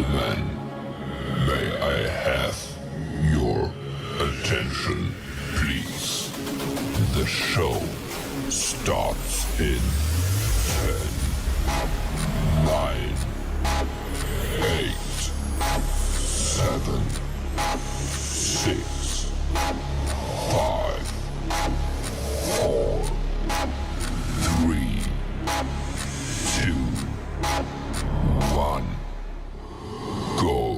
gentlemen, may I have your attention, please? The show starts in 10, 9, 8, 7, 6, 5, 4, 3, 2, 1, go.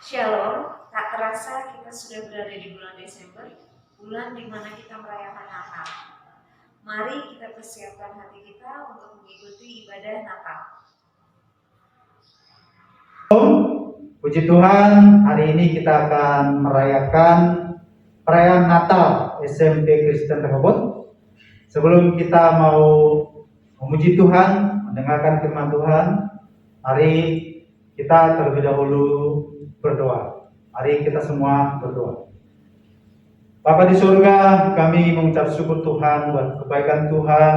Shalom, tak terasa kita sudah berada di bulan Desember, bulan di mana kita merayakan Natal. Mari kita persiapkan hati kita untuk mengikuti ibadah Natal. Puji Tuhan, hari ini kita akan merayakan perayaan Natal SMP Kristen Rehoboth. Sebelum kita mau memuji Tuhan, mendengarkan firman Tuhan, mari kita terlebih dahulu berdoa. Mari kita semua berdoa. Bapa di surga, kami mengucap syukur Tuhan buat kebaikan Tuhan,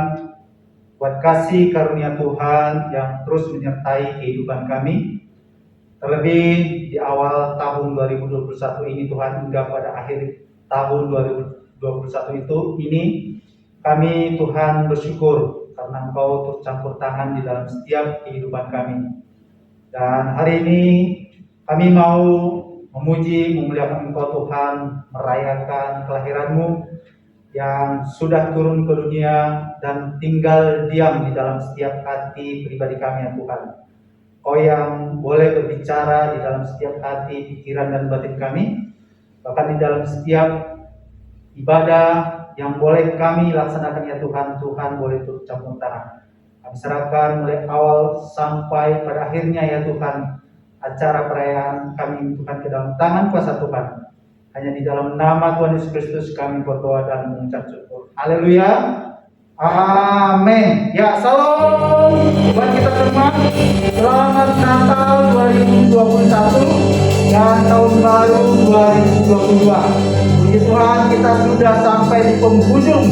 buat kasih karunia Tuhan yang terus menyertai kehidupan kami. Terlebih di awal tahun 2021 ini Tuhan, hingga pada akhir tahun 2021 ini kami Tuhan bersyukur karena Engkau turut campur tangan di dalam setiap kehidupan kami. Dan hari ini kami mau memuji, memuliakan Engkau Tuhan, merayakan kelahiran-Mu yang sudah turun ke dunia dan tinggal diam di dalam setiap hati pribadi kami ya Tuhan. Kau yang boleh berbicara di dalam setiap hati, pikiran dan batin kami, bahkan di dalam setiap ibadah yang boleh kami laksanakan ya Tuhan, Tuhan boleh turut campur tangan. Kami serahkan mulai awal sampai pada akhirnya ya Tuhan, acara perayaan kami Tuhan ke dalam tangan kuasa Tuhan. Hanya di dalam nama Tuhan Yesus Kristus kami berdoa dan mengucap syukur. Haleluya. Amin. Ya, salam buat kita semua. Selamat Natal 2021 dan Tahun Baru 2022. Puji Tuhan, kita sudah sampai di penghujung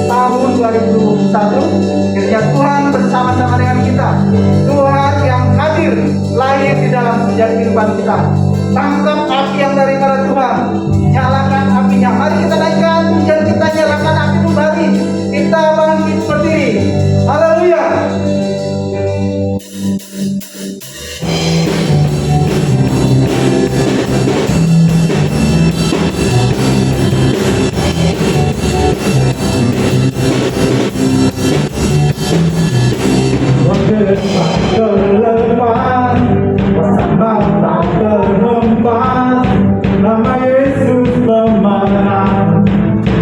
tahun 2021. Kiranya Tuhan bersama-sama dengan kita. Tuhan yang hadir lahir di dalam kehidupan kita. Tangkap api yang daripada Tuhan. Nyalakan apinya. Mari kita naikkan dan kita nyalakan api kembali. Kita bangkit berdiri. Haleluya. Terlepas, bersama tak terhempas, nama Yesus pemenang,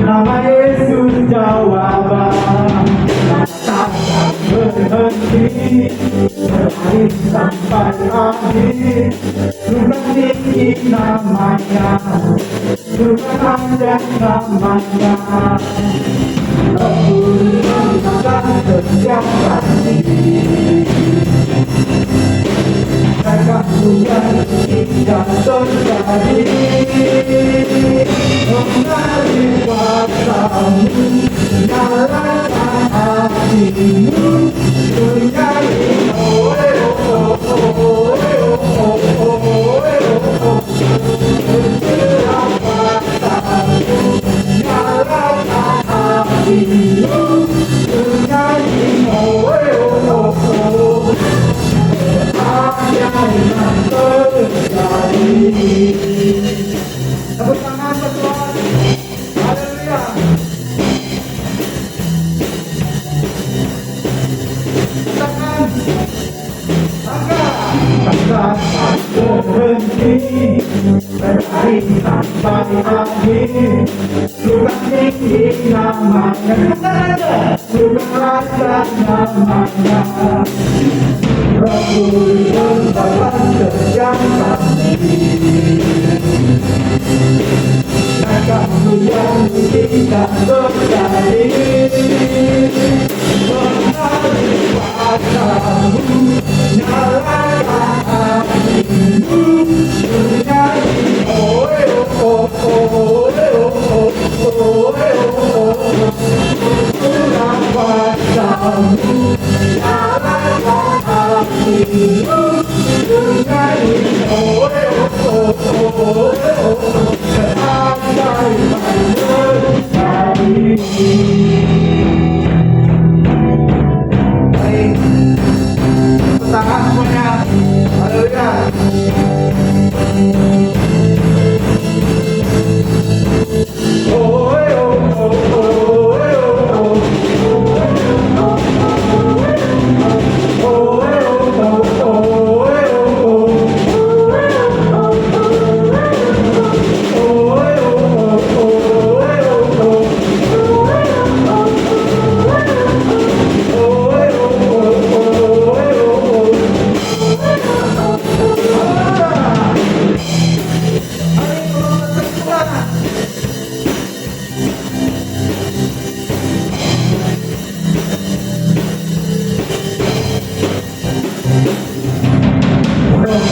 nama Yesus jawaban. Tak berhenti, berlari sampai akhir. Surga tinggi namanya, surga panjang namanya. Tuhan setiap hati, mereka punya tidak terjadi. Mengari kuasamu, nyalakan hatimu, bernyanyi oh oh oh oh oh oh oh. Bergerak kuasamu, nyalakan hatimu, bernyanyi oh oh oh. Yang terjadi. Tepuk tangan Tuhan. Haleluya. Tangan. Angkat. Tak berhenti, berlari sampai akhir. Surga tinggi namanya, surga raja namanya. Roh Kudus Bapa setiap kami, kamu yang tidak terjadi. Menari kuasamu, nyalakan hatimu, bernyanyi oh oh Baik, tangan semuanya. Haleluya.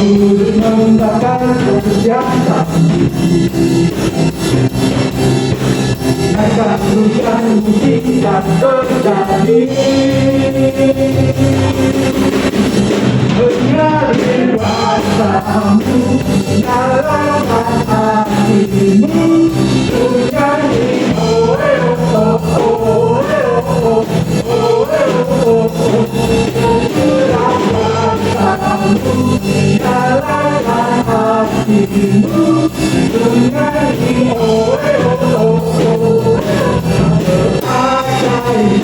Membakar kebiasaan agar hujan tidak terjadi. Mengalir rasamu dalam hatimu, menyanyi oh oh oh oh oh oh oh oh. Dalam hatimu menyanyi oh oh oh, ajaib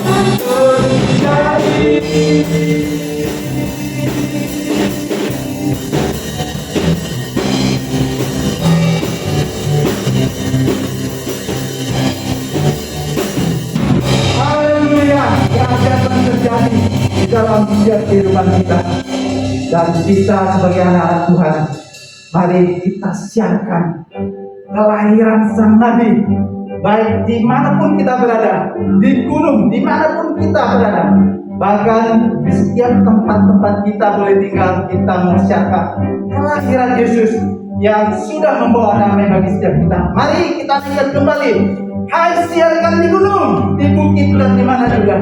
terjadi. Haleluya, keajaiban terjadi di dalam setiap kehidupan kita. Dan kita sebagai anak-anak Tuhan, mari kita siarkan kelahiran Sang Nabi. Baik dimanapun kita berada, di gunung, dimanapun kita berada, bahkan di setiap tempat-tempat kita boleh tinggal, kita mensiarkan kelahiran Yesus yang sudah membawa damai bagi setiap kita. Mari kita ingat kembali, hai siarkan di gunung, di bukit dan di mana juga.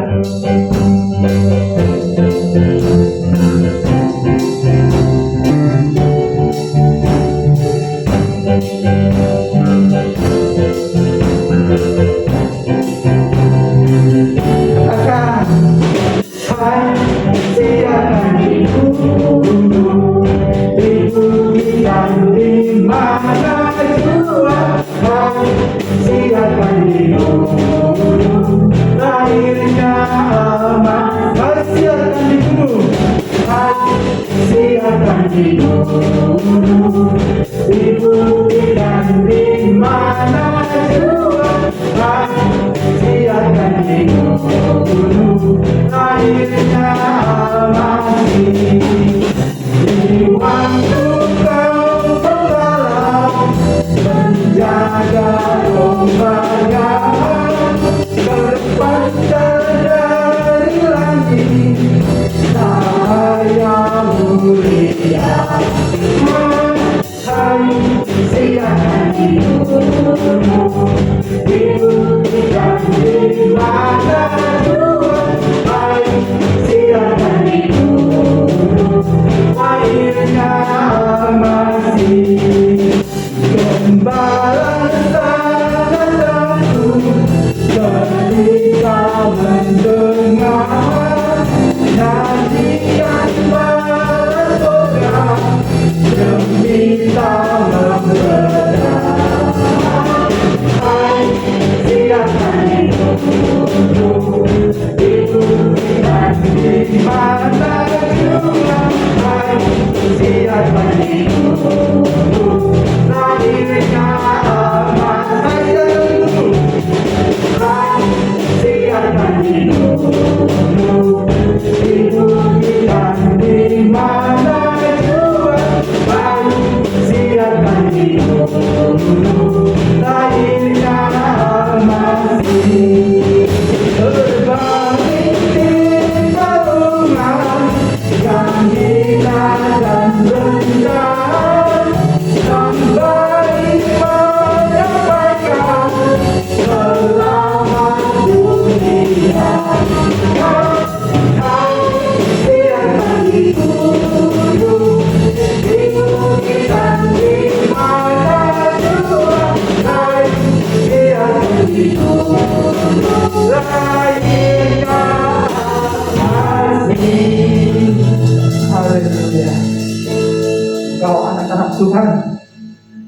Tuhan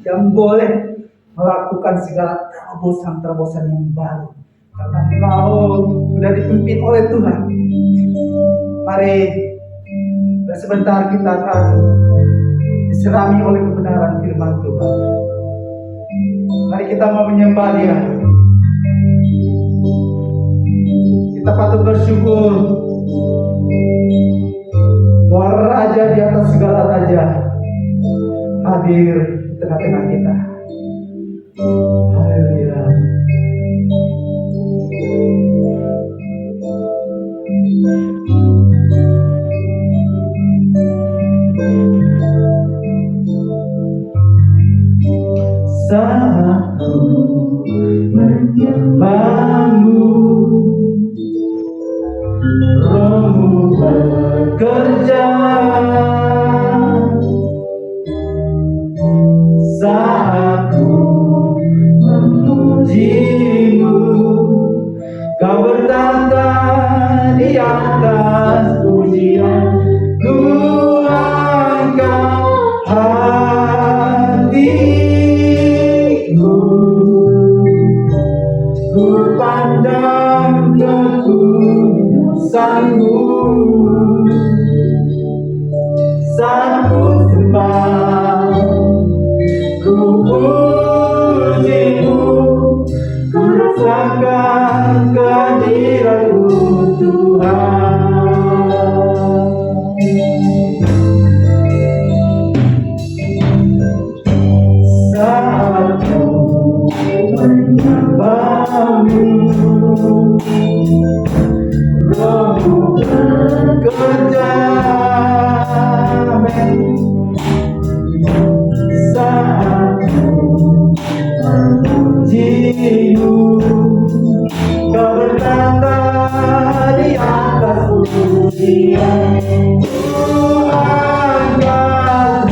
yang boleh melakukan segala terobosan-terobosan yang baru. Karena Engkau sudah dipimpin oleh Tuhan. Mari sebentar kita akan diserami oleh kebenaran firman Tuhan. Mari kita mau menyembah Dia. Kita patut bersyukur bahwa Raja di atas segala raja hadir di tengah-tengah kita. Haleluya. Saat ku menyembahmu, Rohmu bekerja. Saat ku memujimu, Kau bertata di atas pujian. Ku angkat hatiku, ku pandang kekudusanmu. Saat ku sembah, ku pujimu, ku rasakan kehadiran-Mu Tuhan. Saat ku menyembahmu, Rohmu bekerja. Saat ku memujimu, Kau bertata di atas pujian. Ku angkat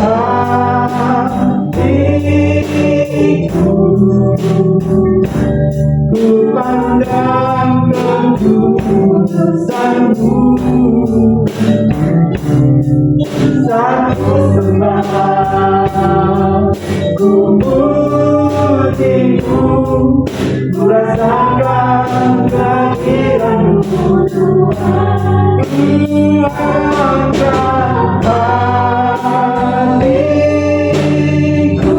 hatiku, ku pandang kekudusan-Mu. Saat ku sembah, ku pujimu, ku rasakan kehadiran-Mu Tuhan. Ku angkat hatiku,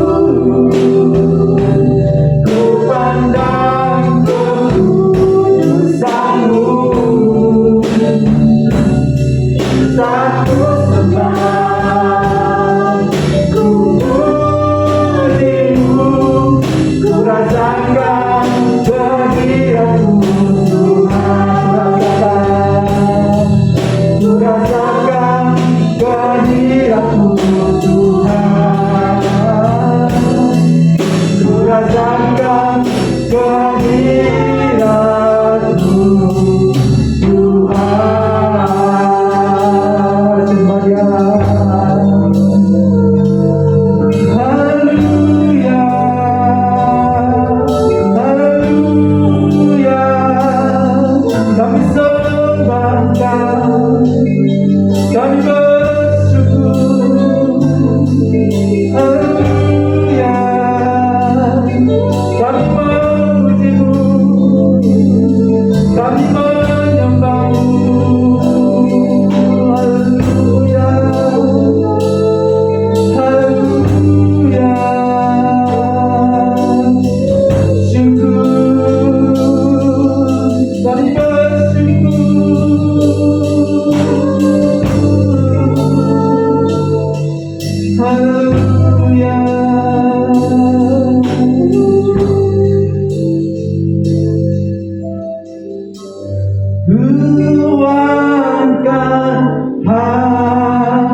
ku pandang kekudusan-Mu. Saat ku sembah, ku pujimu, ku rasakan kehadiran-Mu Tuhan. Ku rasakan kehadiran-Mu Tuhan. Ku rasakan kehadiran-Mu Tuhan. Sembah Dia. Haleluya, haleluya. Kami sembah Kau, kami bersyukur. Haleluya, kami memuji-Mu, kami menyembah-Mu. Haleluya, haleluya. Syukur, kami bersyukur. Haleluya. Luangkan hatiku,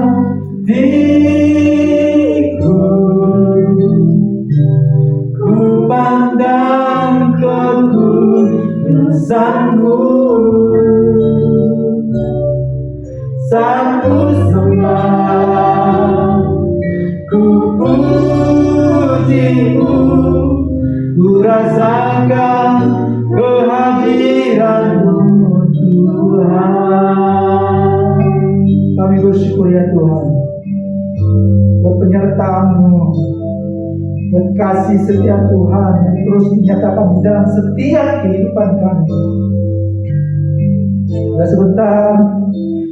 ku pandang kekudusan-Mu. Saat ku sembah, ku pujimu, ku rasakan kehadiran-Mu Tuhan. Kami bersyukur ya Tuhan buat penyertaan-Mu, berkasih setia Tuhan yang terus dinyatakan di dalam setiap kehidupan kami. Dan sebentar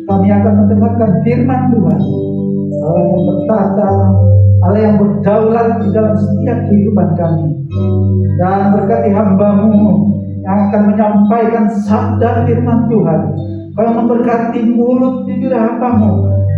kami akan mendengarkan firman Tuhan, Allah yang bertata, Allah yang berdaulat di dalam setiap kehidupan kami. Dan berkati hamba-Mu yang akan menyampaikan sabda firman Tuhan. Kau yang memberkati mulut bibir hamba-Mu,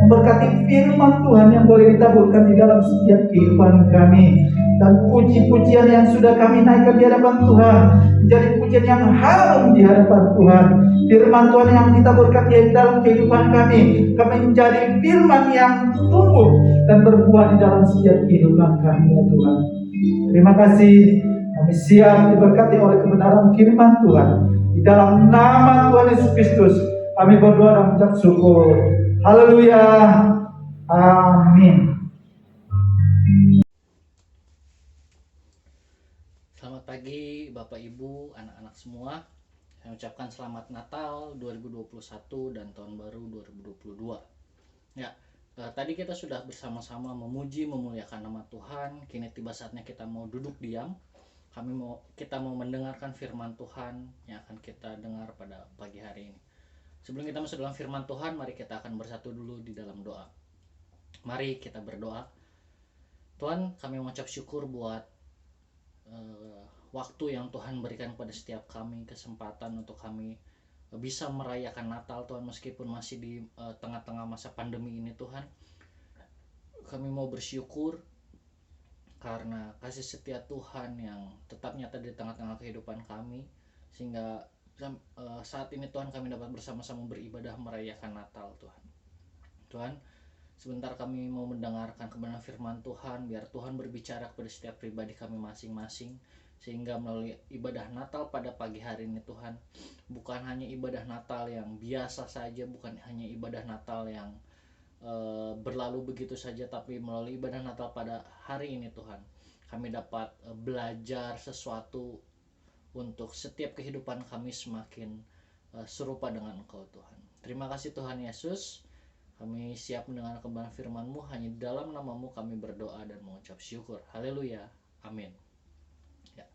memberkati firman Tuhan yang boleh ditaburkan di dalam setiap kehidupan kami. Dan puji-pujian yang sudah kami naikkan di hadapan Tuhan menjadi pujian yang harum di hadapan Tuhan. Firman Tuhan yang ditaburkan di dalam kehidupan kami menjadi firman yang tumbuh dan berbuah di dalam setiap kehidupan kami, ya Tuhan. Terima kasih, kami siap diberkati oleh kebenaran firman Tuhan. Di dalam nama Tuhan Yesus Kristus kami berdoa dan mengucap syukur. Haleluya. Amin. Selamat pagi Bapak Ibu, anak-anak semua. Saya ucapkan selamat Natal 2021 dan Tahun Baru 2022. Ya, tadi kita sudah bersama-sama memuji, memuliakan nama Tuhan. Kini tiba saatnya kita mau duduk diam. Kita mau mendengarkan firman Tuhan yang akan kita dengar pada pagi hari ini. Sebelum kita masuk dalam firman Tuhan, mari kita akan bersatu dulu di dalam doa. Mari kita berdoa. Tuhan, kami mengucap syukur buat waktu yang Tuhan berikan kepada setiap kami, kesempatan untuk kami bisa merayakan Natal Tuhan, meskipun masih di tengah-tengah masa pandemi ini Tuhan. Kami mau bersyukur karena kasih setia Tuhan yang tetap nyata di tengah-tengah kehidupan kami, sehingga saat ini Tuhan kami dapat bersama-sama beribadah merayakan Natal Tuhan. Tuhan, sebentar kami mau mendengarkan kebenaran firman Tuhan, biar Tuhan berbicara kepada setiap pribadi kami masing-masing, sehingga melalui ibadah Natal pada pagi hari ini Tuhan, bukan hanya ibadah Natal yang biasa saja, bukan hanya ibadah Natal yang berlalu begitu saja, tapi melalui ibadah Natal pada hari ini Tuhan, kami dapat belajar sesuatu untuk setiap kehidupan kami semakin serupa dengan Engkau Tuhan. Terima kasih Tuhan Yesus. Kami siap mendengar kebenaran firman-Mu, hanya di dalam nama-Mu kami berdoa dan mengucap syukur. Haleluya. Amin. Ya.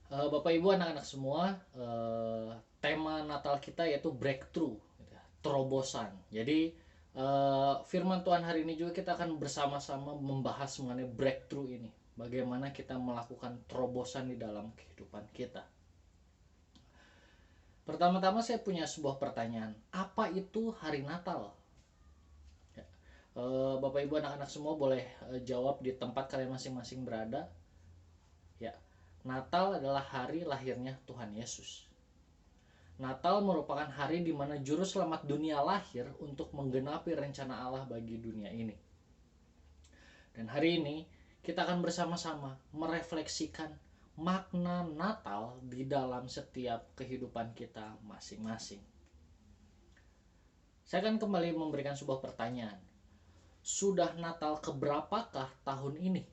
Bapak Ibu, anak-anak semua, tema Natal kita yaitu breakthrough, terobosan. Jadi firman Tuhan hari ini juga kita akan bersama-sama membahas mengenai breakthrough ini. Bagaimana kita melakukan terobosan di dalam kehidupan kita. Pertama-tama saya punya sebuah pertanyaan. Apa itu hari Natal? Bapak Ibu anak-anak semua boleh jawab di tempat kalian masing-masing berada. Ya, Natal adalah hari lahirnya Tuhan Yesus. Natal merupakan hari di mana juru selamat dunia lahir untuk menggenapi rencana Allah bagi dunia ini. Dan hari ini kita akan bersama-sama merefleksikan makna Natal di dalam setiap kehidupan kita masing-masing. Saya akan kembali memberikan sebuah pertanyaan. Sudah Natal keberapakah tahun ini?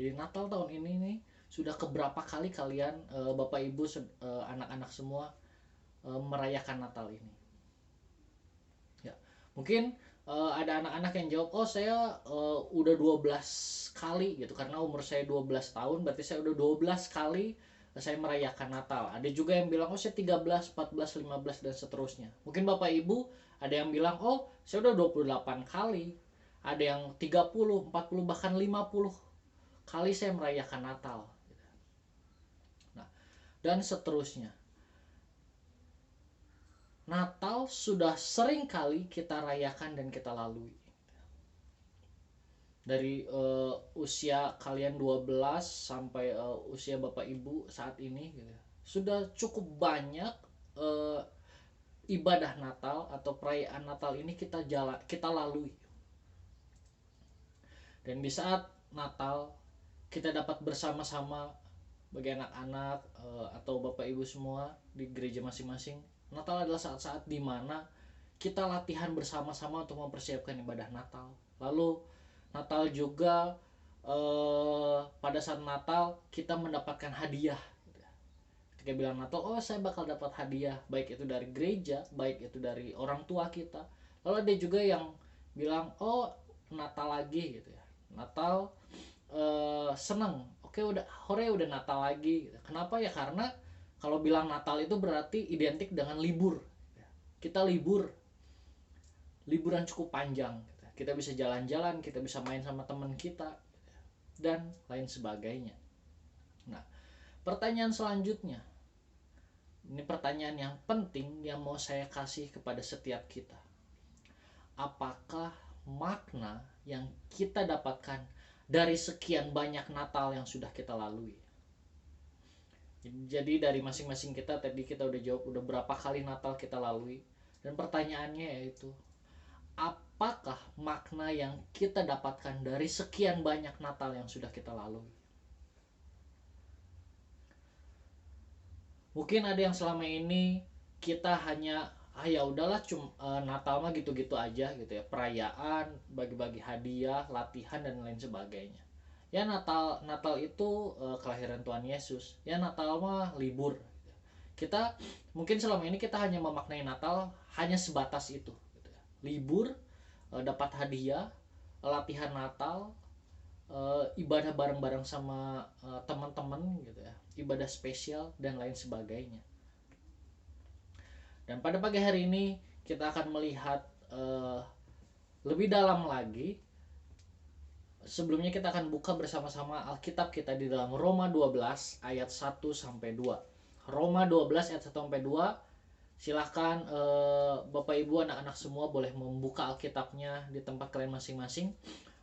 Jadi Natal tahun ini nih, sudah keberapa kali kalian Bapak Ibu anak-anak semua merayakan Natal ini? Ya, mungkin ada anak-anak yang jawab, oh saya udah 12 kali gitu, karena umur saya 12 tahun, berarti saya udah 12 kali saya merayakan Natal. Ada juga yang bilang, oh saya 13, 14, 15 dan seterusnya. Mungkin Bapak Ibu ada yang bilang, oh saya udah 28 kali. Ada yang 30, 40, bahkan 50 kali saya merayakan Natal. Nah, dan seterusnya. Natal sudah sering kali kita rayakan dan kita lalui. Dari usia kalian 12 sampai usia Bapak Ibu saat ini gitu, sudah cukup banyak ibadah Natal atau perayaan Natal ini kita lalui. Dan di saat Natal kita dapat bersama-sama bagi anak-anak atau Bapak Ibu semua di gereja masing-masing. Natal adalah saat-saat di mana kita latihan bersama-sama untuk mempersiapkan ibadah Natal. Lalu Natal juga pada saat Natal kita mendapatkan hadiah. Ketika bilang Natal, oh saya bakal dapat hadiah, baik itu dari gereja, baik itu dari orang tua kita. Lalu ada juga yang bilang, oh Natal lagi gitu ya. Natal seneng, oke udah hore udah Natal lagi gitu. Kenapa ya? Karena kalau bilang Natal itu berarti identik dengan libur. Kita liburan cukup panjang gitu. Kita bisa jalan-jalan, kita bisa main sama teman kita dan lain sebagainya. Nah, pertanyaan selanjutnya, ini pertanyaan yang penting yang mau saya kasih kepada setiap kita. Apakah makna yang kita dapatkan dari sekian banyak Natal yang sudah kita lalui? Jadi dari masing-masing kita tadi kita udah jawab udah berapa kali Natal kita lalui, dan pertanyaannya yaitu apakah makna yang kita dapatkan dari sekian banyak Natal yang sudah kita lalui? Mungkin ada yang selama ini kita hanya ya udahlah Natal mah gitu-gitu aja gitu ya, perayaan, bagi-bagi hadiah, latihan dan lain sebagainya. Ya Natal itu kelahiran Tuhan Yesus. Ya Natal mah libur. Kita mungkin selama ini kita hanya memaknai Natal hanya sebatas itu gitu ya. Libur, dapat hadiah, latihan Natal, ibadah bareng-bareng sama teman-teman gitu ya, ibadah spesial dan lain sebagainya. Dan pada pagi hari ini kita akan melihat lebih dalam lagi. Sebelumnya kita akan buka bersama-sama Alkitab kita di dalam Roma 12 ayat 1 sampai 2. Roma 12 ayat 1 sampai 2. Silahkan Bapak Ibu anak-anak semua boleh membuka Alkitabnya di tempat kalian masing-masing.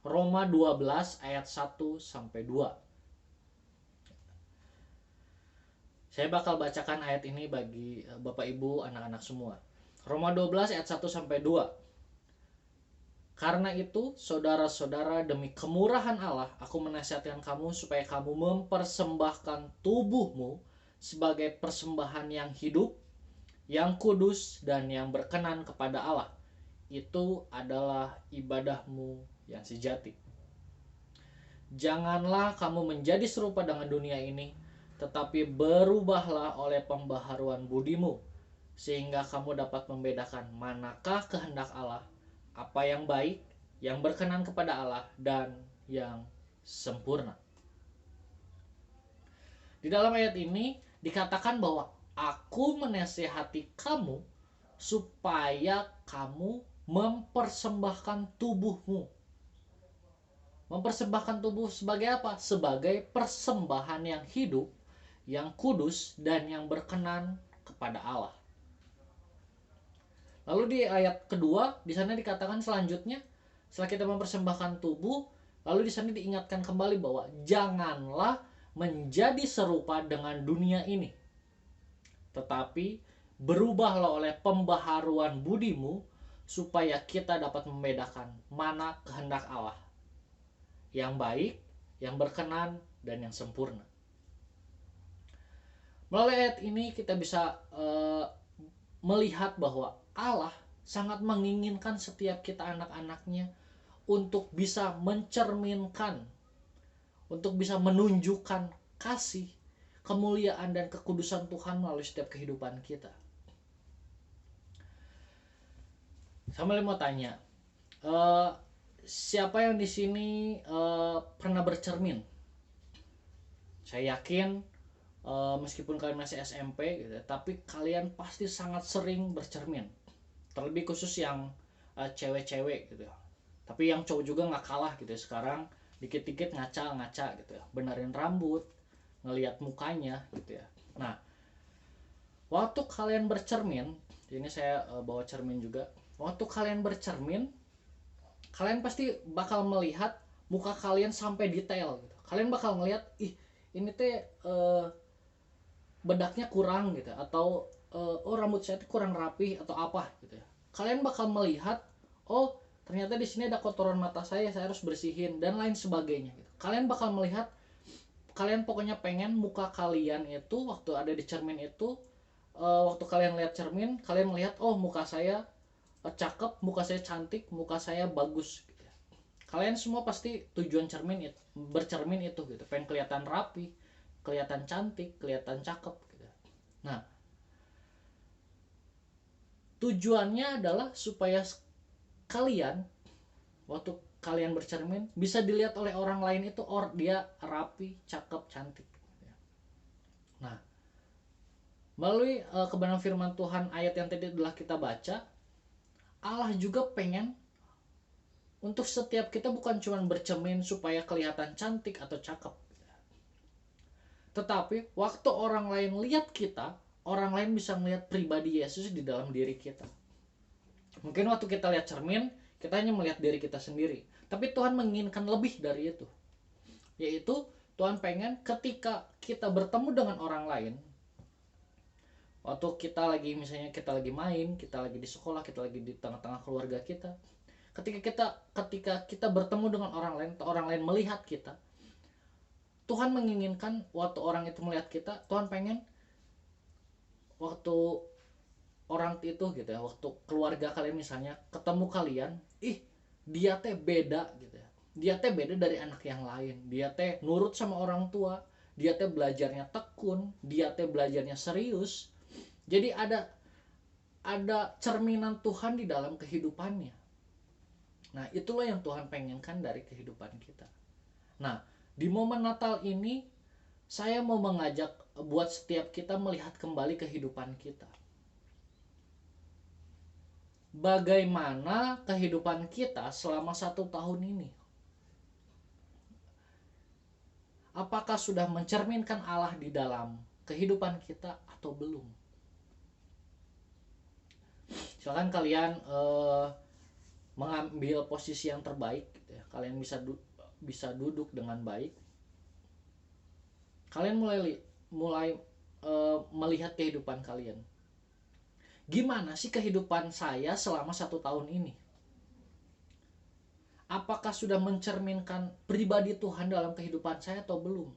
Roma 12 ayat 1 sampai 2. Saya bakal bacakan ayat ini bagi Bapak Ibu anak-anak semua. Roma 12 ayat 1 sampai 2. Karena itu, saudara-saudara, demi kemurahan Allah, aku menasihatkan kamu supaya kamu mempersembahkan tubuhmu sebagai persembahan yang hidup, yang kudus, dan yang berkenan kepada Allah. Itu adalah ibadahmu yang sejati. Janganlah kamu menjadi serupa dengan dunia ini, tetapi berubahlah oleh pembaharuan budimu, sehingga kamu dapat membedakan manakah kehendak Allah, apa yang baik, yang berkenan kepada Allah, dan yang sempurna. Di dalam ayat ini dikatakan bahwa aku menasihati kamu supaya kamu mempersembahkan tubuhmu. Mempersembahkan tubuh sebagai apa? Sebagai persembahan yang hidup, yang kudus, dan yang berkenan kepada Allah. Lalu di ayat kedua, di sana dikatakan selanjutnya, setelah kita mempersembahkan tubuh, lalu di sana diingatkan kembali bahwa janganlah menjadi serupa dengan dunia ini, tetapi berubahlah oleh pembaharuan budimu, supaya kita dapat membedakan mana kehendak Allah, yang baik, yang berkenan, dan yang sempurna. Melalui ayat ini kita bisa melihat bahwa Allah sangat menginginkan setiap kita anak-anaknya untuk bisa mencerminkan, untuk bisa menunjukkan kasih, kemuliaan, dan kekudusan Tuhan melalui setiap kehidupan kita. Saya mau tanya, siapa yang di sini pernah bercermin? Saya yakin meskipun kalian masih SMP gitu, tapi kalian pasti sangat sering bercermin. Terlebih khusus yang cewek-cewek gitu. Tapi yang cowok juga nggak kalah gitu ya. Sekarang dikit-dikit ngaca gitu ya, benerin rambut, ngelihat mukanya gitu ya. Nah, waktu kalian bercermin, ini saya bawa cermin juga. Waktu kalian bercermin, kalian pasti bakal melihat muka kalian sampai detail gitu. Kalian bakal ngelihat, ini teh bedaknya kurang gitu, atau rambut saya kurang rapi atau apa gitu ya. Kalian bakal melihat, ternyata di sini ada kotoran mata saya harus bersihin dan lain sebagainya gitu. Kalian bakal melihat, kalian pokoknya pengen muka kalian itu waktu ada di cermin itu, waktu kalian lihat cermin, kalian melihat, muka saya cakep, muka saya cantik, muka saya bagus gitu ya. Kalian semua pasti tujuan bercermin itu gitu, pengen kelihatan rapi, kelihatan cantik, kelihatan cakep gitu. Nah, tujuannya adalah supaya kalian waktu kalian bercermin, bisa dilihat oleh orang lain itu dia rapi, cakep, cantik. Nah, melalui kebenaran firman Tuhan ayat yang tadi telah kita baca, Allah juga pengen untuk setiap kita bukan cuma bercermin supaya kelihatan cantik atau cakep, tetapi waktu orang lain lihat kita, orang lain bisa melihat pribadi Yesus di dalam diri kita. Mungkin waktu kita lihat cermin, kita hanya melihat diri kita sendiri, tapi Tuhan menginginkan lebih dari itu, yaitu Tuhan pengen ketika kita bertemu dengan orang lain, waktu kita lagi misalnya kita lagi main, kita lagi di sekolah, kita lagi di tengah-tengah keluarga kita, ketika kita bertemu dengan orang lain atau orang lain melihat kita, Tuhan menginginkan waktu orang itu melihat kita, Tuhan pengen waktu orang itu gitu ya, waktu keluarga kalian misalnya ketemu kalian, dia teh beda gitu ya, dia teh beda dari anak yang lain, dia teh nurut sama orang tua, dia teh belajarnya tekun, dia teh belajarnya serius. Jadi ada cerminan Tuhan di dalam kehidupannya. Nah, itulah yang Tuhan pengenkan dari kehidupan kita. Nah, di momen Natal ini saya mau mengajak buat setiap kita melihat kembali kehidupan kita. Bagaimana kehidupan kita selama 1 tahun ini? Apakah sudah mencerminkan Allah di dalam kehidupan kita atau belum? Silakan kalian mengambil posisi yang terbaik gitu ya. Kalian bisa duduk dengan baik. Kalian mulai melihat kehidupan kalian. Gimana sih kehidupan saya selama 1 tahun ini? Apakah sudah mencerminkan pribadi Tuhan dalam kehidupan saya atau belum?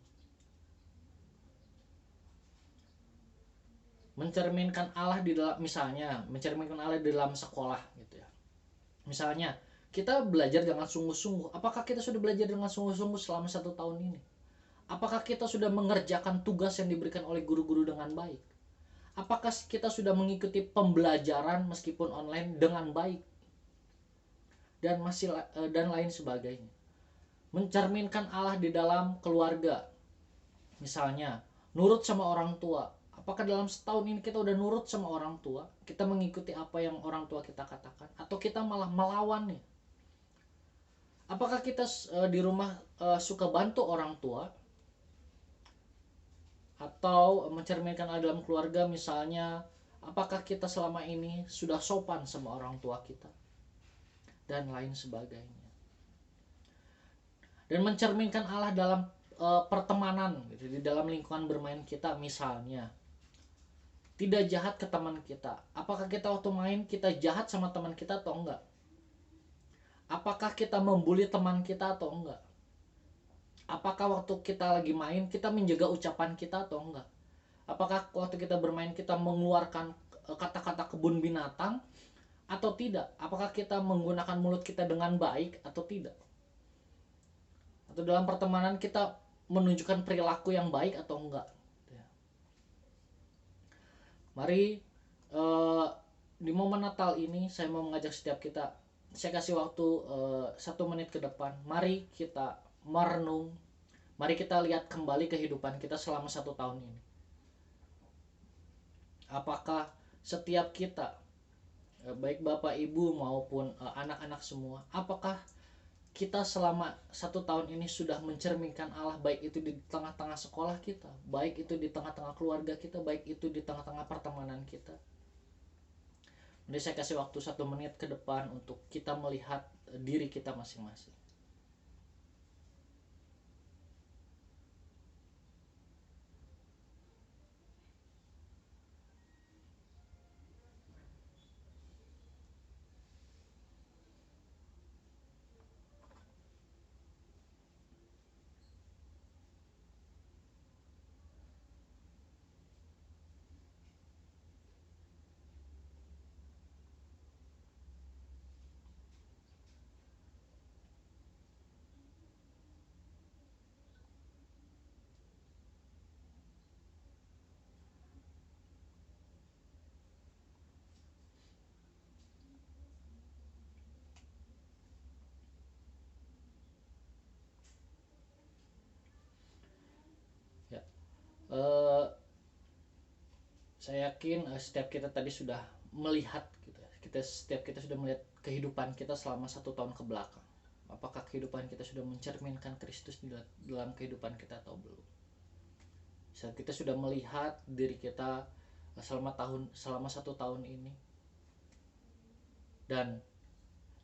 Mencerminkan Allah di dalam, misalnya mencerminkan Allah di dalam sekolah gitu ya. Misalnya kita belajar dengan sungguh-sungguh. Apakah kita sudah belajar dengan sungguh-sungguh selama 1 tahun ini? Apakah kita sudah mengerjakan tugas yang diberikan oleh guru-guru dengan baik? Apakah kita sudah mengikuti pembelajaran meskipun online dengan baik? Dan lain sebagainya. Mencerminkan Allah di dalam keluarga. Misalnya, nurut sama orang tua. Apakah dalam setahun ini kita udah nurut sama orang tua? Kita mengikuti apa yang orang tua kita katakan? Atau kita malah melawannya? Apakah kita di rumah suka bantu orang tua? Atau mencerminkan dalam keluarga, misalnya apakah kita selama ini sudah sopan sama orang tua kita, dan lain sebagainya. Dan mencerminkan Allah dalam pertemanan gitu, di dalam lingkungan bermain kita, misalnya tidak jahat ke teman kita. Apakah kita waktu main kita jahat sama teman kita atau enggak? Apakah kita membuli teman kita atau enggak? Apakah waktu kita lagi main kita menjaga ucapan kita atau enggak? Apakah waktu kita bermain kita mengeluarkan kata-kata kebun binatang atau tidak? Apakah kita menggunakan mulut kita dengan baik atau tidak? Atau dalam pertemanan kita menunjukkan perilaku yang baik atau enggak? Mari di momen Natal ini saya mau mengajak setiap kita, saya kasih waktu 1 menit ke depan. Mari kita merenung, mari kita lihat kembali kehidupan kita selama 1 tahun ini. Apakah setiap kita, baik bapak ibu maupun anak-anak semua, apakah kita selama 1 tahun ini sudah mencerminkan Allah, baik itu di tengah-tengah sekolah kita, baik itu di tengah-tengah keluarga kita, baik itu di tengah-tengah pertemanan kita? Jadi saya kasih waktu 1 menit ke depan untuk kita melihat diri kita masing-masing. Saya yakin setiap kita tadi sudah melihat gitu. Setiap kita sudah melihat kehidupan kita selama 1 tahun ke belakang. Apakah kehidupan kita sudah mencerminkan Kristus di dalam kehidupan kita atau belum? Saat kita sudah melihat diri kita selama 1 tahun ini, dan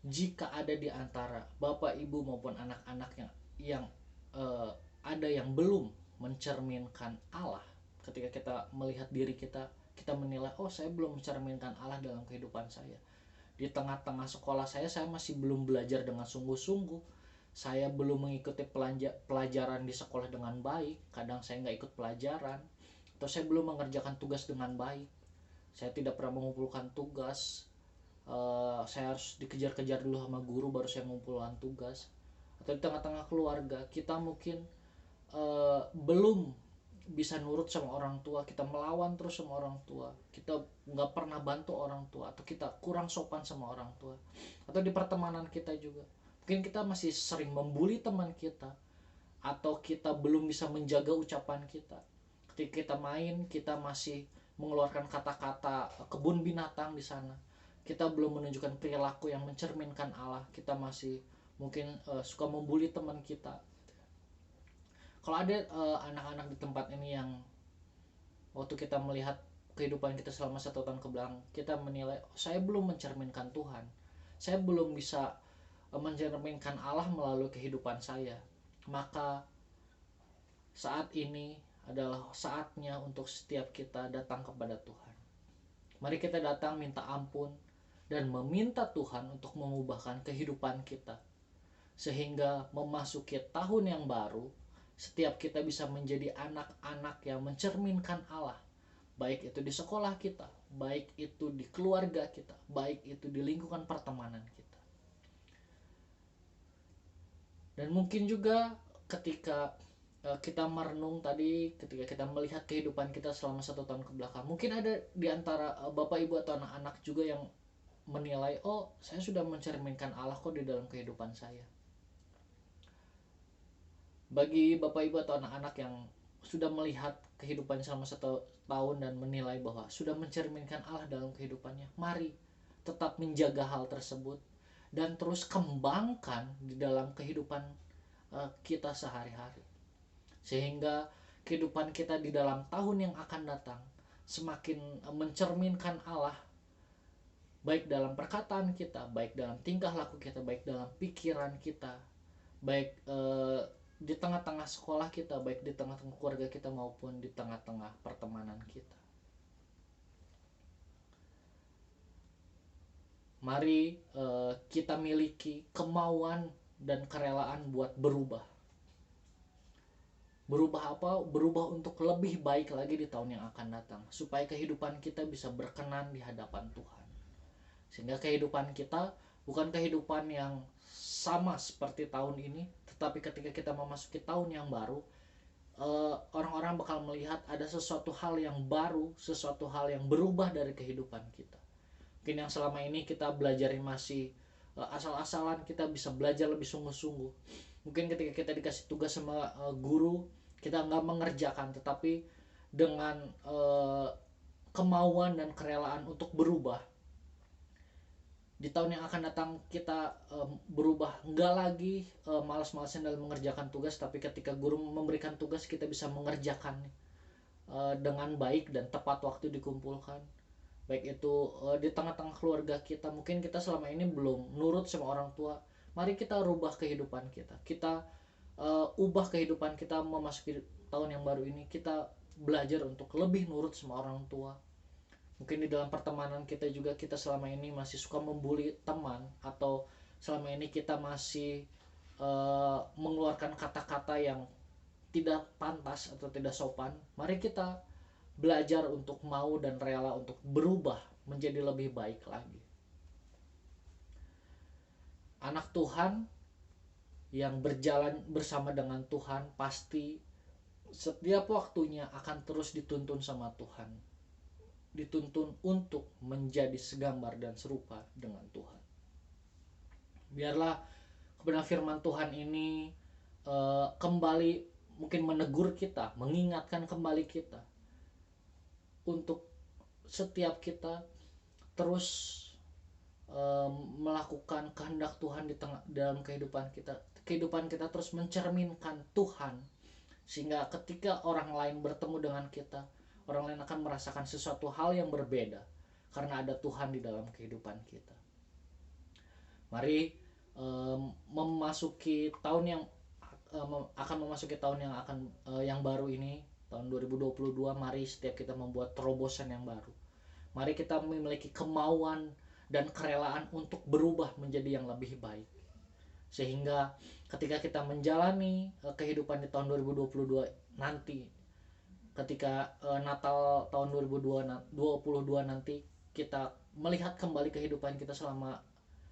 jika ada di antara bapak ibu maupun anak-anak yang ada yang belum mencerminkan Allah, ketika kita melihat diri kita, kita menilai, oh saya belum mencerminkan Allah dalam kehidupan saya. Di tengah-tengah sekolah saya masih belum belajar dengan sungguh-sungguh. Saya belum mengikuti pelajaran di sekolah dengan baik. Kadang saya nggak ikut pelajaran. Atau saya belum mengerjakan tugas dengan baik. Saya tidak pernah mengumpulkan tugas. Saya harus dikejar-kejar dulu sama guru baru saya mengumpulkan tugas. Atau di tengah-tengah keluarga kita mungkin belum bisa nurut sama orang tua, kita melawan terus sama orang tua, kita nggak pernah bantu orang tua, atau kita kurang sopan sama orang tua. Atau di pertemanan kita juga mungkin kita masih sering membuli teman kita, atau kita belum bisa menjaga ucapan kita. Ketika kita main, kita masih mengeluarkan kata-kata kebun binatang di sana. Kita belum menunjukkan perilaku yang mencerminkan Allah. Kita masih mungkin suka membuli teman kita. Kalau ada anak-anak di tempat ini yang waktu kita melihat kehidupan kita selama 1 tahun ke belakang, kita menilai, oh, saya belum mencerminkan Tuhan, saya belum bisa mencerminkan Allah melalui kehidupan saya, maka saat ini adalah saatnya untuk setiap kita datang kepada Tuhan. Mari kita datang minta ampun dan meminta Tuhan untuk mengubahkan kehidupan kita, sehingga memasuki tahun yang baru setiap kita bisa menjadi anak-anak yang mencerminkan Allah, baik itu di sekolah kita, baik itu di keluarga kita, baik itu di lingkungan pertemanan kita. Dan mungkin juga ketika kita merenung tadi, ketika kita melihat kehidupan kita selama 1 tahun ke belakang, mungkin ada di antara bapak ibu atau anak-anak juga yang menilai, oh saya sudah mencerminkan Allah kok di dalam kehidupan saya. Bagi bapak ibu atau anak-anak yang sudah melihat kehidupan selama 1 tahun dan menilai bahwa sudah mencerminkan Allah dalam kehidupannya, mari tetap menjaga hal tersebut dan terus kembangkan di dalam kehidupan kita sehari-hari, sehingga kehidupan kita di dalam tahun yang akan datang semakin mencerminkan Allah, baik dalam perkataan kita, baik dalam tingkah laku kita, baik dalam pikiran kita, baik di tengah-tengah sekolah kita, baik di tengah-tengah keluarga kita maupun di tengah-tengah pertemanan kita. Mari kita miliki kemauan dan kerelaan buat berubah. Berubah apa? Berubah untuk lebih baik lagi di tahun yang akan datang, supaya kehidupan kita bisa berkenan di hadapan Tuhan. Sehingga kehidupan kita bukan kehidupan yang sama seperti tahun ini, tetapi ketika kita memasuki tahun yang baru, orang-orang bakal melihat ada sesuatu hal yang baru, sesuatu hal yang berubah dari kehidupan kita. Mungkin yang selama ini kita belajarin masih asal-asalan, kita bisa belajar lebih sungguh-sungguh. Mungkin ketika kita dikasih tugas sama guru, kita nggak mengerjakan, tetapi dengan kemauan dan kerelaan untuk berubah, di tahun yang akan datang kita berubah, nggak lagi malas-malasan dalam mengerjakan tugas, tapi ketika guru memberikan tugas kita bisa mengerjakan dengan baik dan tepat waktu dikumpulkan. Baik itu di tengah-tengah keluarga kita, mungkin kita selama ini belum nurut sama orang tua, mari kita rubah kehidupan kita, kita ubah kehidupan kita memasuki tahun yang baru ini, kita belajar untuk lebih nurut sama orang tua. Mungkin di dalam pertemanan kita juga, kita selama ini masih suka membuli teman, atau selama ini kita masih mengeluarkan kata-kata yang tidak pantas atau tidak sopan. Mari kita belajar untuk mau dan rela untuk berubah menjadi lebih baik lagi. Anak Tuhan yang berjalan bersama dengan Tuhan pasti setiap waktunya akan terus dituntun sama Tuhan, dituntun untuk menjadi segambar dan serupa dengan Tuhan. Biarlah kebenaran firman Tuhan ini kembali mungkin menegur kita, mengingatkan kembali kita untuk setiap kita terus melakukan kehendak Tuhan dalam kehidupan kita terus mencerminkan Tuhan, sehingga ketika orang lain bertemu dengan kita, orang lain akan merasakan sesuatu hal yang berbeda karena ada Tuhan di dalam kehidupan kita. Mari memasuki tahun yang yang baru ini, tahun 2022. Mari setiap kita membuat terobosan yang baru. Mari kita memiliki kemauan dan kerelaan untuk berubah menjadi yang lebih baik, sehingga ketika kita menjalani kehidupan di tahun 2022 nanti, ketika Natal tahun 2022 nanti, kita melihat kembali kehidupan kita selama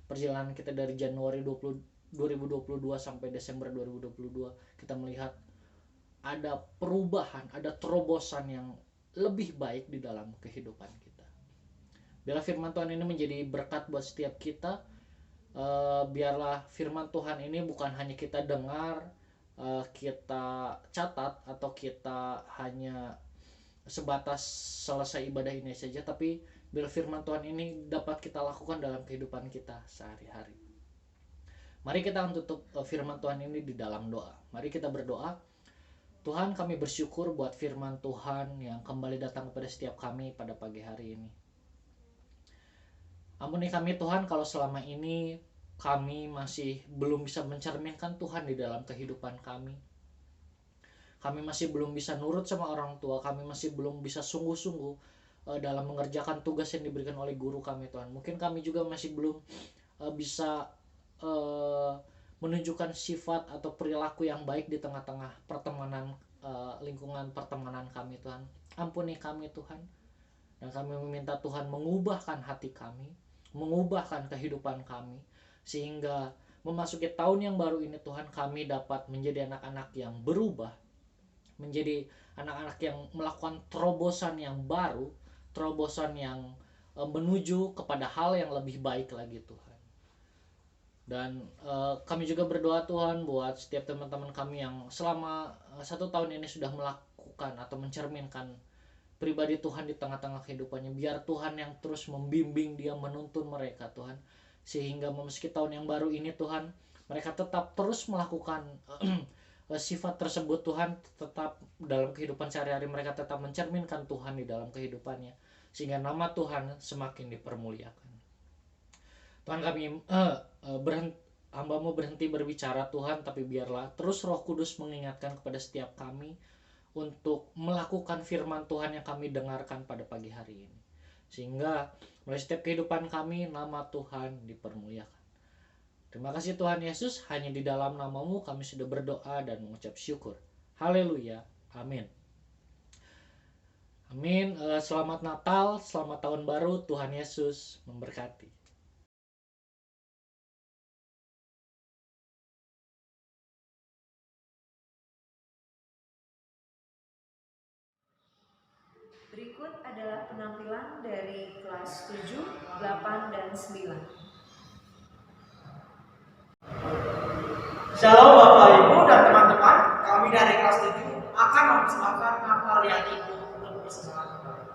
perjalanan kita dari Januari 2022 sampai Desember 2022, kita melihat ada perubahan, ada terobosan yang lebih baik di dalam kehidupan kita. Biarlah firman Tuhan ini menjadi berkat buat setiap kita. Biarlah firman Tuhan ini bukan hanya kita dengar, kita catat, atau kita hanya sebatas selesai ibadah ini saja, tapi biarlah firman Tuhan ini dapat kita lakukan dalam kehidupan kita sehari-hari. Mari kita tutup firman Tuhan ini di dalam doa. Mari kita berdoa. Tuhan, kami bersyukur buat firman Tuhan yang kembali datang kepada setiap kami pada pagi hari ini. Ampuni kami Tuhan kalau selama ini kami masih belum bisa mencerminkan Tuhan di dalam kehidupan kami. Kami masih belum bisa nurut sama orang tua, kami masih belum bisa sungguh-sungguh dalam mengerjakan tugas yang diberikan oleh guru kami Tuhan. Mungkin kami juga masih belum bisa menunjukkan sifat atau perilaku yang baik di tengah-tengah pertemanan, lingkungan pertemanan kami Tuhan. Ampuni kami Tuhan, dan kami meminta Tuhan mengubahkan hati kami, mengubahkan kehidupan kami, sehingga memasuki tahun yang baru ini Tuhan, kami dapat menjadi anak-anak yang berubah, menjadi anak-anak yang melakukan terobosan yang baru, terobosan yang menuju kepada hal yang lebih baik lagi Tuhan. Dan kami juga berdoa Tuhan buat setiap teman-teman kami yang selama 1 tahun ini sudah melakukan atau mencerminkan pribadi Tuhan di tengah-tengah kehidupannya. Biar Tuhan yang terus membimbing dia, menuntun mereka Tuhan, sehingga memasuki tahun yang baru ini Tuhan, mereka tetap terus melakukan sifat tersebut Tuhan, tetap dalam kehidupan sehari-hari mereka tetap mencerminkan Tuhan di dalam kehidupannya, sehingga nama Tuhan semakin dipermuliakan. Tuhan, kami hamba-Mu berhenti berbicara Tuhan, tapi biarlah terus Roh Kudus mengingatkan kepada setiap kami untuk melakukan firman Tuhan yang kami dengarkan pada pagi hari ini, sehingga melalui setiap kehidupan kami nama Tuhan dipermuliakan. Terima kasih Tuhan Yesus, hanya di dalam nama-Mu kami sudah berdoa dan mengucap syukur. Haleluya, amin. Amin. Selamat Natal, selamat tahun baru, Tuhan Yesus memberkati. Berikut adalah penampilan dari kelas 7, 8, dan 9. Shalom Bapak Ibu dan teman-teman, kami dari kelas 7 akan mempersembahkan Natal di hatiku untuk bersemangat kembali.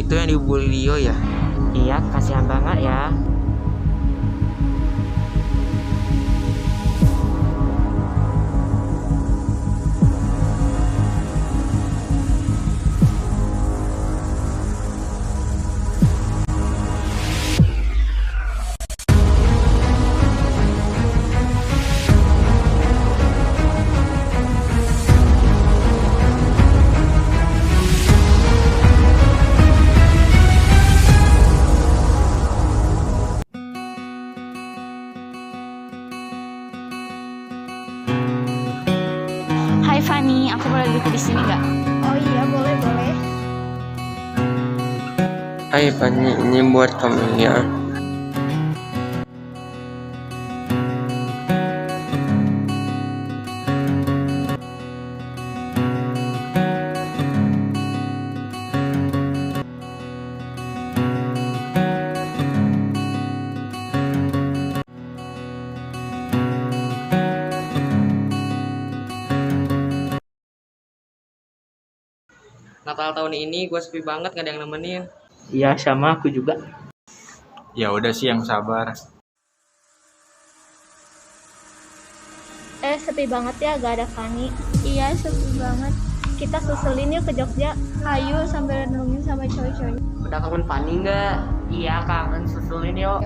itu yang dibully Dio ya? Iya, kasihan banget ya. Hai Fani, aku boleh duduk di sini nggak? Oh iya, boleh. Hai Fanny, ini buat kamu ya. Natal tahun ini gue sepi banget, gak ada yang nemenin. Iya, sama aku juga. Ya udah sih, yang sabar. Sepi banget ya gak ada Fani. Iya, sepi banget. Kita susulin yuk ke Jogja. Ayo sambil nungguin sama cowok-cowoknya. Udah kangen Fani nggak? Iya, kangen, susulin yuk.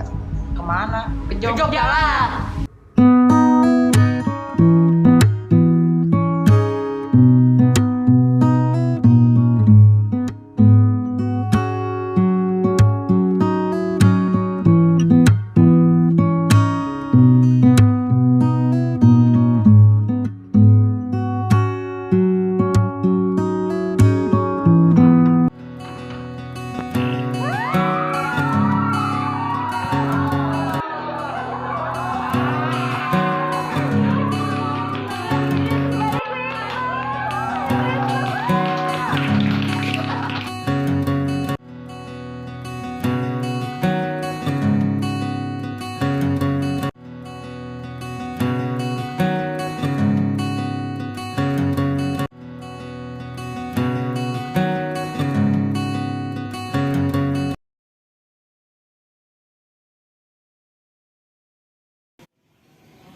Kemana? Ke Jogja lah.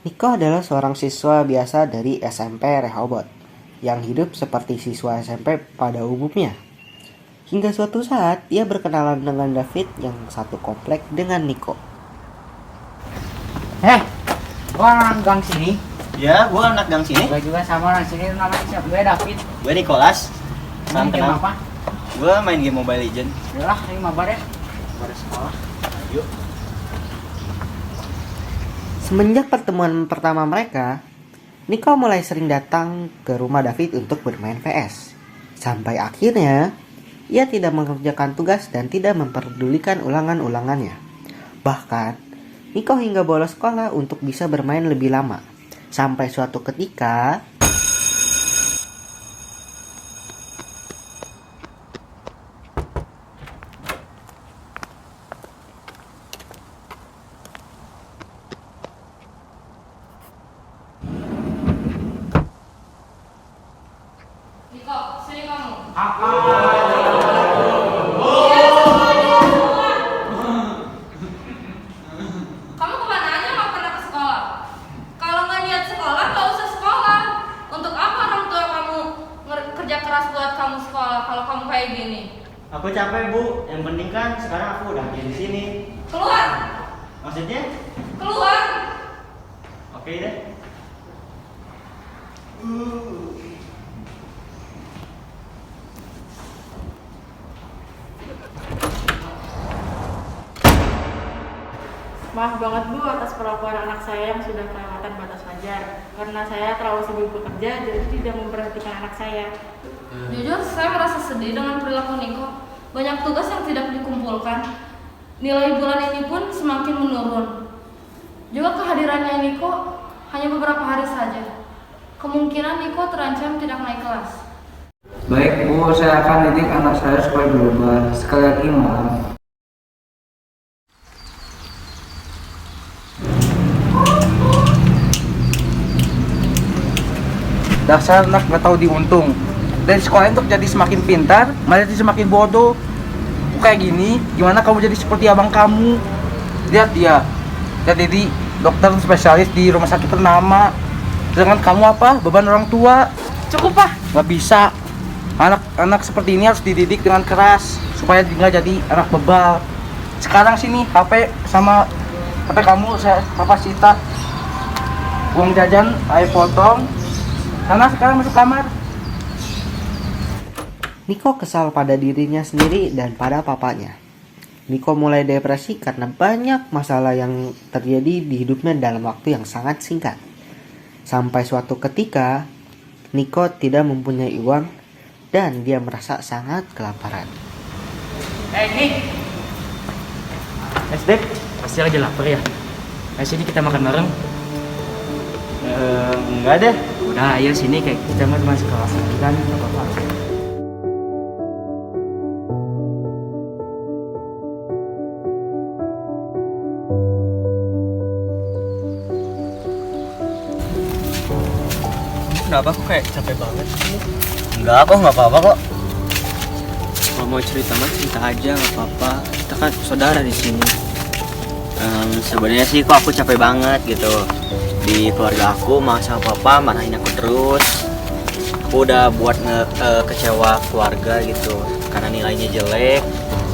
Niko adalah seorang siswa biasa dari SMP Rehoboth yang hidup seperti siswa SMP pada umumnya. Hingga suatu saat ia berkenalan dengan David yang satu komplek dengan Niko. Gua orang gang sini. Ya, gue anak gang sini. Gue juga sama orang sini, namanya siapa? Gue David. Gue Nicholas. Salam Game kenal. apa? Gue main game Mobile Legend. Yalah, ini mabar ya. Pada sekolah. Yuk. Semenjak pertemuan pertama mereka, Niko mulai sering datang ke rumah David untuk bermain PS. Sampai akhirnya, ia tidak mengerjakan tugas dan tidak memperdulikan ulangan-ulangannya. Bahkan, Niko hingga bolos sekolah untuk bisa bermain lebih lama. Sampai suatu ketika, Niko, sini kamu. Kamu kemana aja nggak pernah ke sekolah? Kalau nggak niat sekolah, nggak usah sekolah. Untuk apa orang tua kamu kerja keras buat kamu sekolah kalau kamu kayak gini? Aku capek, Bu. Yang penting kan sekarang aku udah di sini. Keluar, Maksudnya? keluar. Oke deh. Maaf banget Bu atas perlakuan anak saya yang sudah kelewatan batas wajar. Karena saya terlalu sibuk bekerja, jadi tidak memperhatikan anak saya. Jujur, saya merasa sedih dengan perilaku Niko. Banyak tugas yang tidak dikumpulkan. Nilai bulan ini pun semakin menurun. Juga kehadirannya Niko hanya beberapa hari saja. Kemungkinan Niko terancam tidak naik kelas. Baik Bu, saya akan didik anak saya supaya berubah. Sekali lagi maaf. Dasar anak gak tahu diuntung. Dari sekolah untuk jadi semakin pintar, malah jadi semakin bodoh. Bukan kayak gini, gimana kamu jadi seperti abang kamu? Lihat dia, lihat ini dokter spesialis di rumah sakit ternama. Sedangkan kamu apa? Beban orang tua. Cukup Pak. Gak bisa. Anak seperti ini harus dididik dengan keras supaya nggak jadi anak bebal. Sekarang sini HP kamu Papa sita. Uang jajan ayo potong. Sana sekarang masuk kamar. Niko kesal pada dirinya sendiri dan pada papanya. Niko mulai depresi karena banyak masalah yang terjadi di hidupnya dalam waktu yang sangat singkat. Sampai suatu ketika, Niko tidak mempunyai uang dan dia merasa sangat kelaparan. Nih. Dep, pasti lagi lapar ya? Sini kita makan bareng. Enggak deh. Udah, ayo sini kayak kita masuk kawasan kan, enggak apa-apa. Kenapa aku kayak capek banget sih? Enggak apa-apa kok. Kalau mau cerita mah cerita aja, nggak apa-apa. Kita kan saudara di sini. Sebenarnya sih kok aku capek banget gitu. Di keluarga aku mama sama papa marahin aku terus. Aku udah buat kecewa keluarga gitu karena nilainya jelek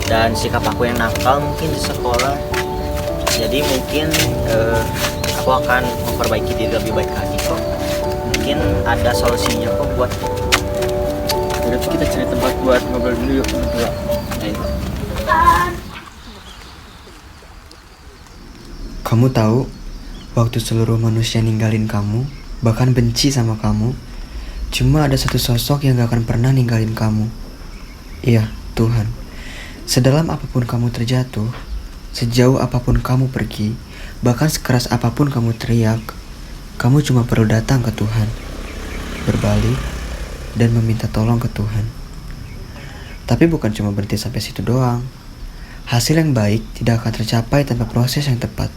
dan sikap aku yang nakal mungkin di sekolah. Jadi mungkin aku akan memperbaiki diri lebih baik lagi kok. Mungkin ada solusinya kok buat. Berarti kita cari tempat buat ngobrol dulu yuk berdua. Ayo. Kamu tahu, waktu seluruh manusia ninggalin kamu, bahkan benci sama kamu, cuma ada satu sosok yang gak akan pernah ninggalin kamu. Iya, Tuhan. Sedalam apapun kamu terjatuh, sejauh apapun kamu pergi, bahkan sekeras apapun kamu teriak, kamu cuma perlu datang ke Tuhan, berbalik, dan meminta tolong ke Tuhan. Tapi bukan cuma berhenti sampai situ doang. Hasil yang baik tidak akan tercapai tanpa proses yang tepat.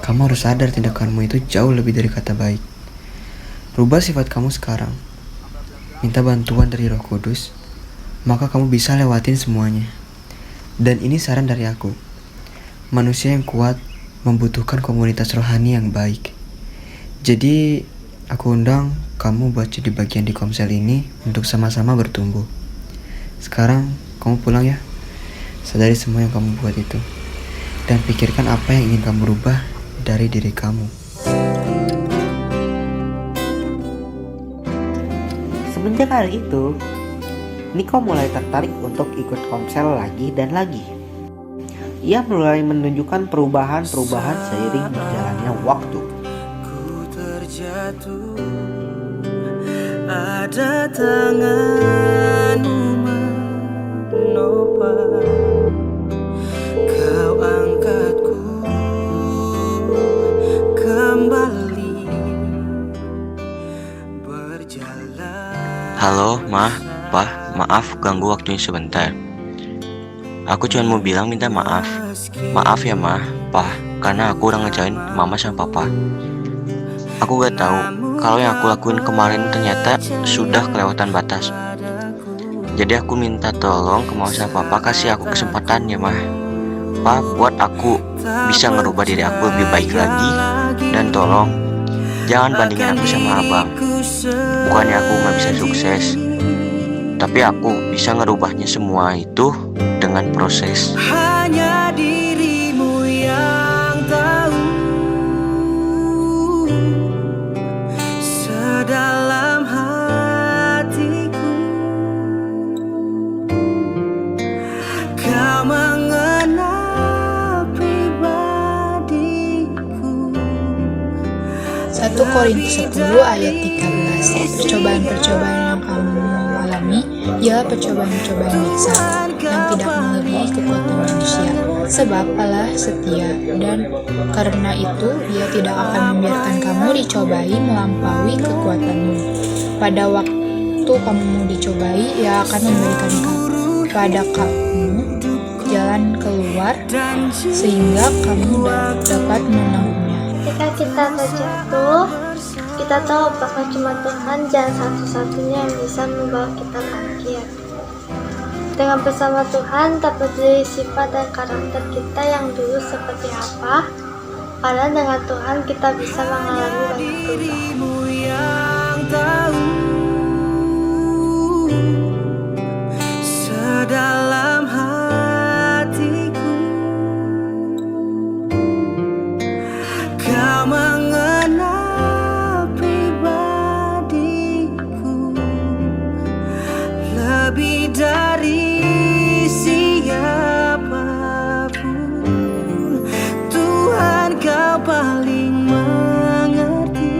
Kamu harus sadar tindakanmu itu jauh lebih dari kata baik. Rubah sifat kamu sekarang. Minta bantuan dari Roh Kudus, maka kamu bisa lewatin semuanya. Dan ini saran dari aku. Manusia yang kuat membutuhkan komunitas rohani yang baik. Jadi, aku undang kamu buat jadi bagian di komsel ini untuk sama-sama bertumbuh. Sekarang, kamu pulang ya. Sadari semua yang kamu buat itu. Dan pikirkan apa yang ingin kamu rubah dari diri kamu. Semenjak hari itu, Niko mulai tertarik untuk ikut komsel lagi dan lagi. Ia mulai menunjukkan perubahan-perubahan seiring berjalannya waktu. Ada tanganmu menopang, kau angkatku kembali berjalan. Halo, Ma, Pa, maaf ganggu waktunya sebentar. Aku cuma mau bilang minta maaf. Maaf ya, Ma, Pa, karena aku udah ngejain Mama sama Papa. Aku gak tahu kalau yang aku lakuin kemarin ternyata sudah kelewatan batas. Jadi aku minta tolong ke Mama sama Papa kasih aku kesempatan ya, Ma. Pa, buat aku bisa ngerubah diri aku lebih baik lagi. Dan tolong jangan bandingin aku sama Abang. Bukannya aku gak bisa sukses, tapi aku bisa ngerubahnya semua itu dengan proses. Hanya dirimu yang tahu sedalam hatiku. Kau mengenal pribadiku. 1 Korintus 10 ayat 13. Percobaan-percobaan yang kamu alami ialah percobaan-percobaan biasa yang tidak melebihi kekuatan manusia. Sebab Allah setia, dan karena itu Dia tidak akan membiarkan kamu dicobai melampaui kekuatanmu. Pada waktu kamu dicobai, Ia akan memberikan pada kamu jalan keluar sehingga kamu dapat menanggungnya. Ketika kita terjatuh, kita tahu bahwa cuma Tuhan jalan satu-satunya yang bisa membawa kita bangkit. Dengan bersama Tuhan tak peduli sifat dan karakter kita yang dulu seperti apa, karena dengan Tuhan kita bisa mengalami banyak perubahan. yang tahu sedalam hatiku, kau mengenal pribadiku lebih dari siapapun. Tuhan, kau paling mengerti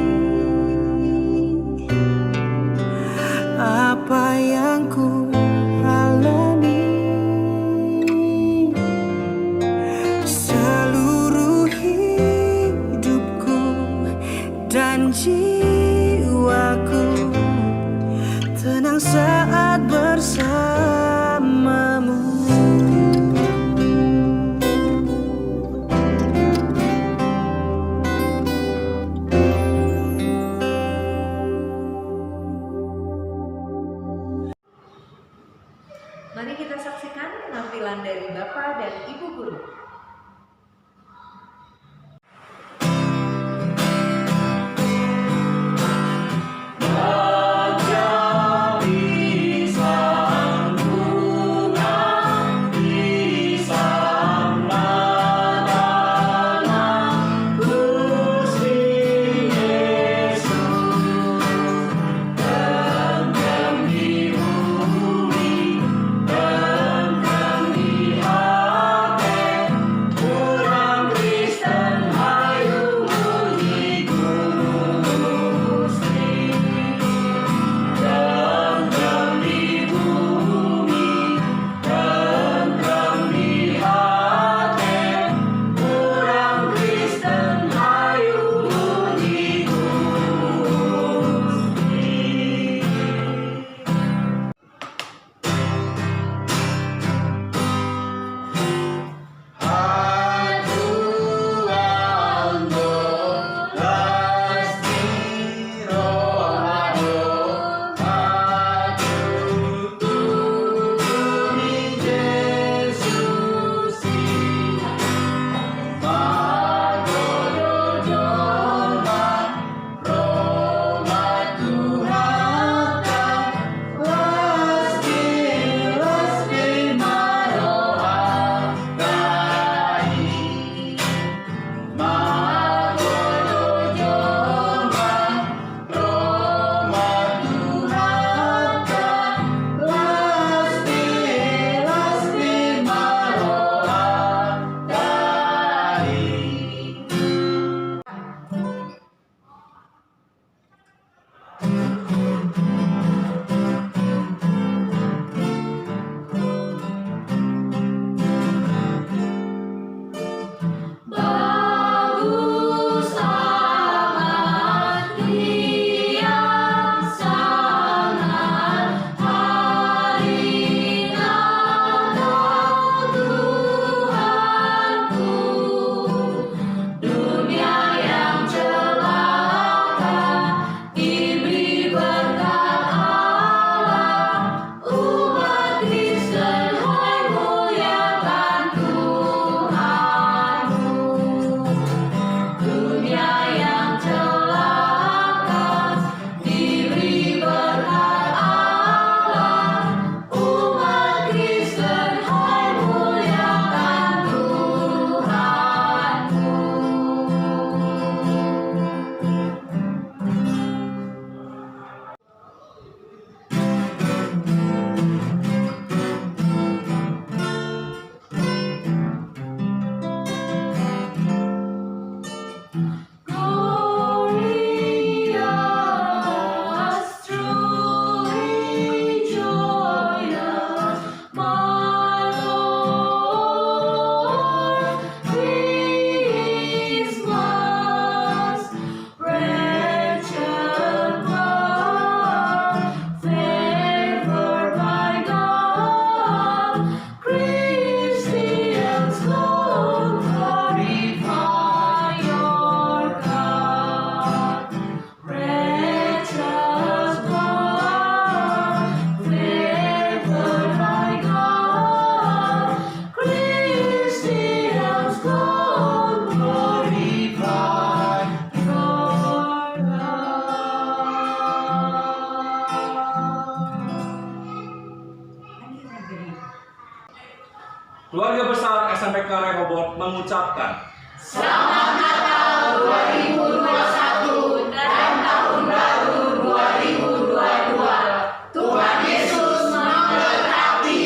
mengucapkan Selamat Natal 2021 dan Tahun Baru 2022. Tuhan Yesus memberkati.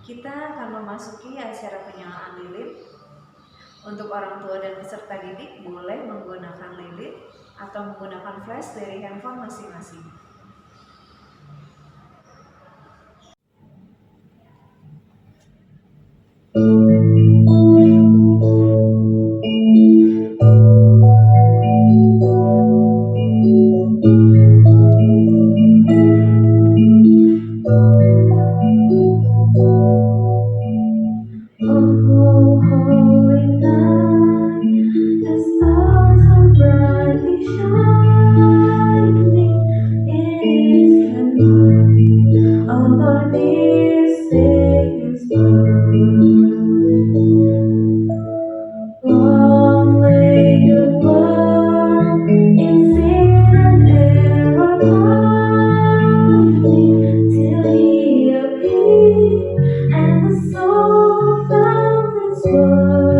Kita akan memasuki acara penyalaan lilin. Untuk orang tua dan peserta didik boleh menggunakan lilin atau menggunakan flash dari handphone masing-masing. And the soul found its worth.